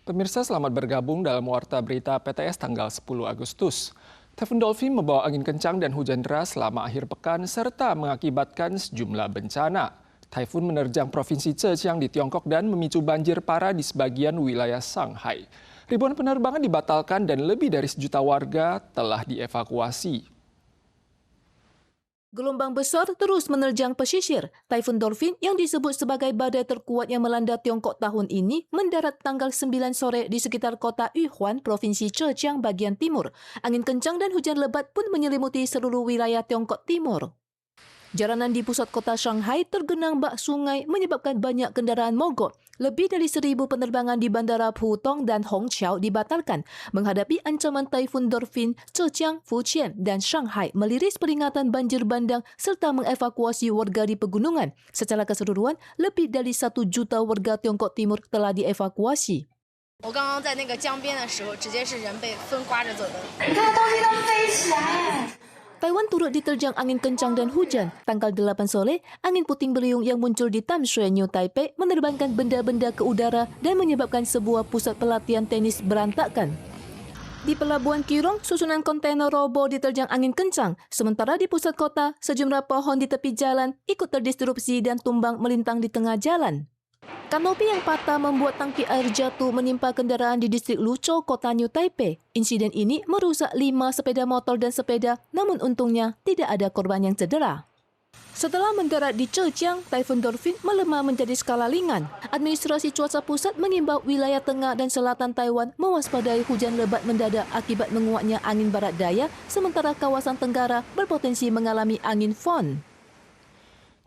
Pemirsa, selamat bergabung dalam Warta Berita PTS tanggal 10 Agustus. Taifun Dolphin membawa angin kencang dan hujan deras selama akhir pekan serta mengakibatkan sejumlah bencana. Taifun menerjang Provinsi Zhejiang di Tiongkok dan memicu banjir parah di sebagian wilayah Shanghai. Ribuan penerbangan dibatalkan dan lebih dari 1 juta warga telah dievakuasi. Gelombang besar terus menerjang pesisir. Taifun Dolphin yang disebut sebagai badai terkuat yang melanda Tiongkok tahun ini mendarat tanggal 9 sore di sekitar kota Yuhuan, Provinsi Zhejiang bagian timur. Angin kencang dan hujan lebat pun menyelimuti seluruh wilayah Tiongkok Timur. Jalanan di pusat kota Shanghai tergenang bak sungai menyebabkan banyak kendaraan mogok. Lebih dari 1.000 penerbangan di bandara Pudong dan Hongqiao dibatalkan menghadapi ancaman Taifun Dolphin. Zhejiang, Fujian dan Shanghai meliris peringatan banjir bandang serta mengevakuasi warga di pegunungan. Secara keseluruhan, lebih dari 1 juta warga Tiongkok Timur telah dievakuasi. 我刚刚在那个江边的时候，直接是人被风刮着走的。 Taiwan turut diterjang angin kencang dan hujan. Tanggal 8 sore, angin puting beliung yang muncul di Tamsui, New Taipei menerbangkan benda-benda ke udara dan menyebabkan sebuah pusat pelatihan tenis berantakan. Di Pelabuhan Kirong, susunan kontainer roboh diterjang angin kencang. Sementara di pusat kota, sejumlah pohon di tepi jalan ikut terdistrupsi dan tumbang melintang di tengah jalan. Kanopi yang patah membuat tangki air jatuh menimpa kendaraan di distrik Luzhou, kota New Taipei. Insiden ini merusak 5 sepeda motor dan sepeda, namun untungnya tidak ada korban yang cedera. Setelah mendarat di Zhejiang, Taifun Dolphin melemah menjadi skala ringan. Administrasi cuaca pusat mengimbau wilayah tengah dan selatan Taiwan mewaspadai hujan lebat mendadak akibat menguatnya angin barat daya, sementara kawasan tenggara berpotensi mengalami angin Fon.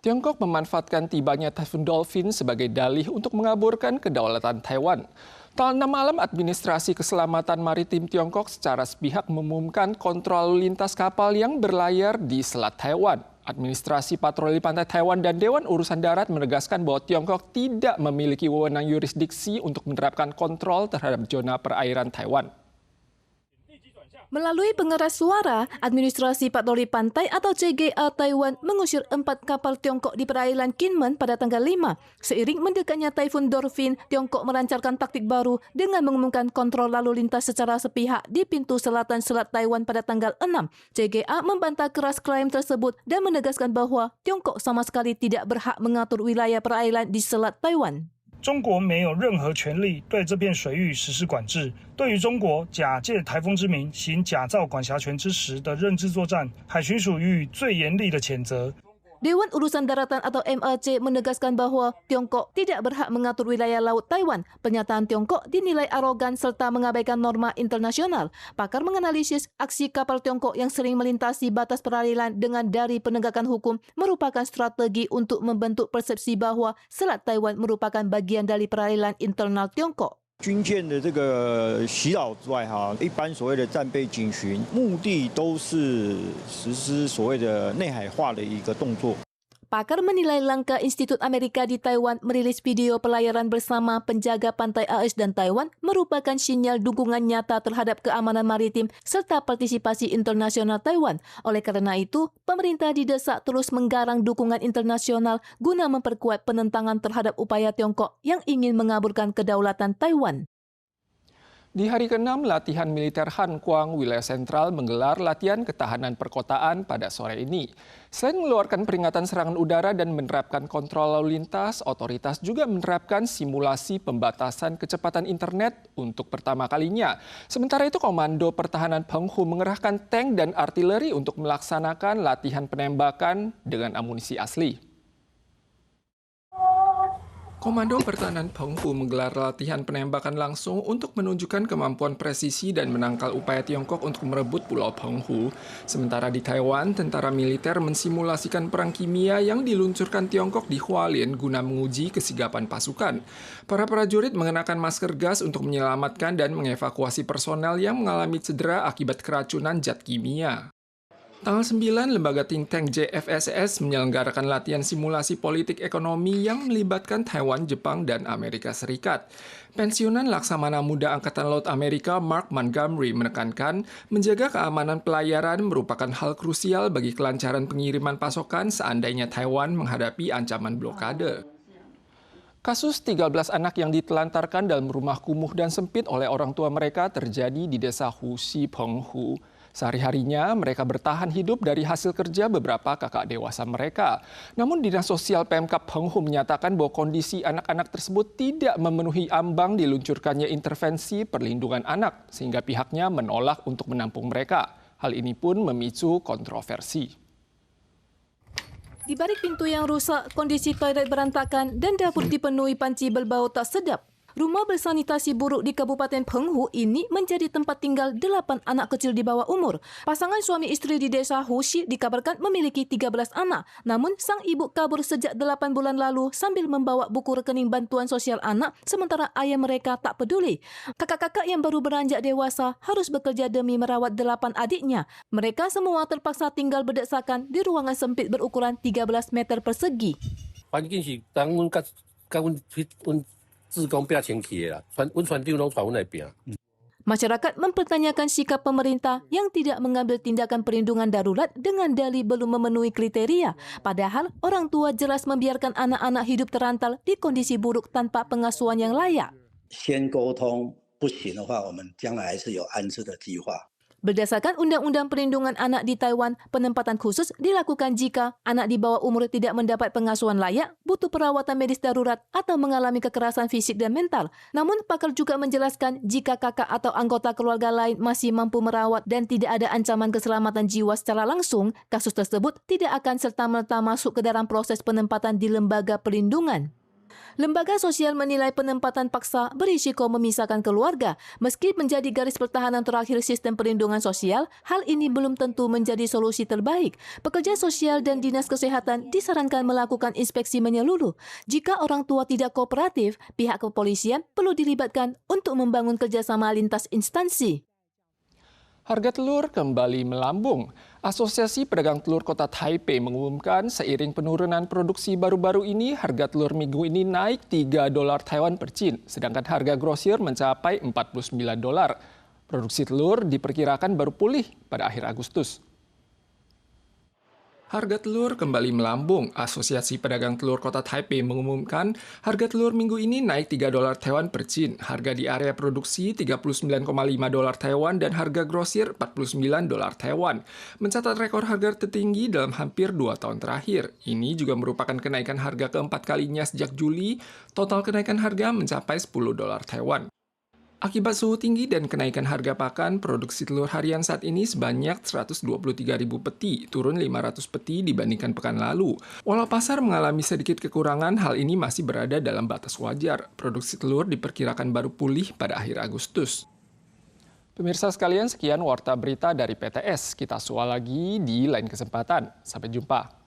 Tiongkok memanfaatkan tibanya Taifun Dolphin sebagai dalih untuk mengaburkan kedaulatan Taiwan. Tanggal 6 malam, Administrasi Keselamatan Maritim Tiongkok secara sepihak mengumumkan kontrol lalu lintas kapal yang berlayar di Selat Taiwan. Administrasi Patroli Pantai Taiwan dan Dewan Urusan Darat menegaskan bahwa Tiongkok tidak memiliki wewenang yurisdiksi untuk menerapkan kontrol terhadap zona perairan Taiwan. Melalui pengeras suara, Administrasi Patroli Pantai atau CGA Taiwan mengusir 4 kapal Tiongkok di perairan Kinmen pada tanggal 5. Seiring mendekatnya Taifun Dolphin, Tiongkok melancarkan taktik baru dengan mengumumkan kontrol lalu lintas secara sepihak di pintu selatan Selat Taiwan pada tanggal 6. CGA membantah keras klaim tersebut dan menegaskan bahwa Tiongkok sama sekali tidak berhak mengatur wilayah perairan di Selat Taiwan. 中国没有任何权利对这片水域实施管制。对于中国假借台风之名行假造管辖权之实的认知作战，海巡署予以最严厉的谴责。 Dewan Urusan Daratan atau MRC menegaskan bahwa Tiongkok tidak berhak mengatur wilayah laut Taiwan. Pernyataan Tiongkok dinilai arogan serta mengabaikan norma internasional. Pakar menganalisis aksi kapal Tiongkok yang sering melintasi batas perairan dengan dari penegakan hukum merupakan strategi untuk membentuk persepsi bahwa Selat Taiwan merupakan bagian dari perairan internal Tiongkok. 军舰的这个袭扰之外，一般所谓的战备警巡，目的都是实施所谓的内海化的一个动作。 Pakar menilai langkah Institut Amerika di Taiwan merilis video pelayaran bersama penjaga pantai AS dan Taiwan merupakan sinyal dukungan nyata terhadap keamanan maritim serta partisipasi internasional Taiwan. Oleh karena itu, pemerintah didesak terus menggarang dukungan internasional guna memperkuat penentangan terhadap upaya Tiongkok yang ingin mengaburkan kedaulatan Taiwan. Di hari ke-6, latihan militer Han Kuang wilayah sentral menggelar latihan ketahanan perkotaan pada sore ini. Selain mengeluarkan peringatan serangan udara dan menerapkan kontrol lalu lintas, otoritas juga menerapkan simulasi pembatasan kecepatan internet untuk pertama kalinya. Sementara itu, Komando Pertahanan Penghu mengerahkan tank dan artileri untuk melaksanakan latihan penembakan dengan amunisi asli. Komando Pertahanan Penghu menggelar latihan penembakan langsung untuk menunjukkan kemampuan presisi dan menangkal upaya Tiongkok untuk merebut Pulau Penghu. Sementara di Taiwan, tentara militer mensimulasikan perang kimia yang diluncurkan Tiongkok di Hualien guna menguji kesigapan pasukan. Para prajurit mengenakan masker gas untuk menyelamatkan dan mengevakuasi personel yang mengalami cedera akibat keracunan zat kimia. Tanggal 9, lembaga think tank JFSS menyelenggarakan latihan simulasi politik ekonomi yang melibatkan Taiwan, Jepang, dan Amerika Serikat. Pensiunan Laksamana Muda Angkatan Laut Amerika Mark Montgomery menekankan menjaga keamanan pelayaran merupakan hal krusial bagi kelancaran pengiriman pasokan seandainya Taiwan menghadapi ancaman blokade. Kasus 13 anak yang ditelantarkan dalam rumah kumuh dan sempit oleh orang tua mereka terjadi di desa Husi, Penghu. Sehari-harinya mereka bertahan hidup dari hasil kerja beberapa kakak dewasa mereka. Namun Dinas Sosial Pemkab Penghu menyatakan bahwa kondisi anak-anak tersebut tidak memenuhi ambang diluncurkannya intervensi perlindungan anak, sehingga pihaknya menolak untuk menampung mereka. Hal ini pun memicu kontroversi. Di balik pintu yang rusak, kondisi toilet berantakan dan dapur dipenuhi panci berbau tak sedap. Rumah bersanitasi buruk di Kabupaten Penghu ini menjadi tempat tinggal 8 anak kecil di bawah umur. Pasangan suami isteri di desa Husi dikabarkan memiliki 13 anak. Namun sang ibu kabur sejak 8 bulan lalu sambil membawa buku rekening bantuan sosial anak, sementara ayah mereka tak peduli. Kakak-kakak yang baru beranjak dewasa harus bekerja demi merawat 8 adiknya. Mereka semua terpaksa tinggal berdeksakan di ruangan sempit berukuran 13 meter persegi. 志工不要前去啦，阮船长拢传阮来边。 Masyarakat mempertanyakan sikap pemerintah yang tidak mengambil tindakan perlindungan darurat dengan dalih belum memenuhi kriteria. Padahal orang tua jelas membiarkan anak-anak hidup terantal di kondisi buruk tanpa pengasuhan yang layak. 先沟通，不行的话，我们将来还是有安置的计划。 Berdasarkan Undang-Undang Perlindungan Anak di Taiwan, penempatan khusus dilakukan jika anak di bawah umur tidak mendapat pengasuhan layak, butuh perawatan medis darurat, atau mengalami kekerasan fisik dan mental. Namun, pakar juga menjelaskan jika kakak atau anggota keluarga lain masih mampu merawat dan tidak ada ancaman keselamatan jiwa secara langsung, kasus tersebut tidak akan serta-merta masuk ke dalam proses penempatan di lembaga perlindungan. Lembaga sosial menilai penempatan paksa berisiko memisahkan keluarga. Meski menjadi garis pertahanan terakhir sistem perlindungan sosial, hal ini belum tentu menjadi solusi terbaik. Pekerja sosial dan dinas kesehatan disarankan melakukan inspeksi menyeluruh. Jika orang tua tidak kooperatif, pihak kepolisian perlu dilibatkan untuk membangun kerjasama lintas instansi. Harga telur kembali melambung. Asosiasi Pedagang Telur Kota Taipei mengumumkan seiring penurunan produksi baru-baru ini, harga telur minggu ini naik $3 Taiwan per cin, sedangkan harga grosir mencapai $49. Produksi telur diperkirakan baru pulih pada akhir Agustus. Harga telur kembali melambung. Asosiasi Pedagang Telur Kota Taipei mengumumkan harga telur minggu ini naik $3 Taiwan per cin. Harga di area produksi $39,5 Taiwan dan harga grosir $49 Taiwan. Mencatat rekor harga tertinggi dalam hampir 2 tahun terakhir. Ini juga merupakan kenaikan harga keempat kalinya sejak Juli. Total kenaikan harga mencapai $10 Taiwan. Akibat suhu tinggi dan kenaikan harga pakan, produksi telur harian saat ini sebanyak 123.000 peti, turun 500 peti dibandingkan pekan lalu. Walau pasar mengalami sedikit kekurangan, hal ini masih berada dalam batas wajar. Produksi telur diperkirakan baru pulih pada akhir Agustus. Pemirsa sekalian, sekian Warta Berita dari PTS. Kita soal lagi di lain kesempatan. Sampai jumpa.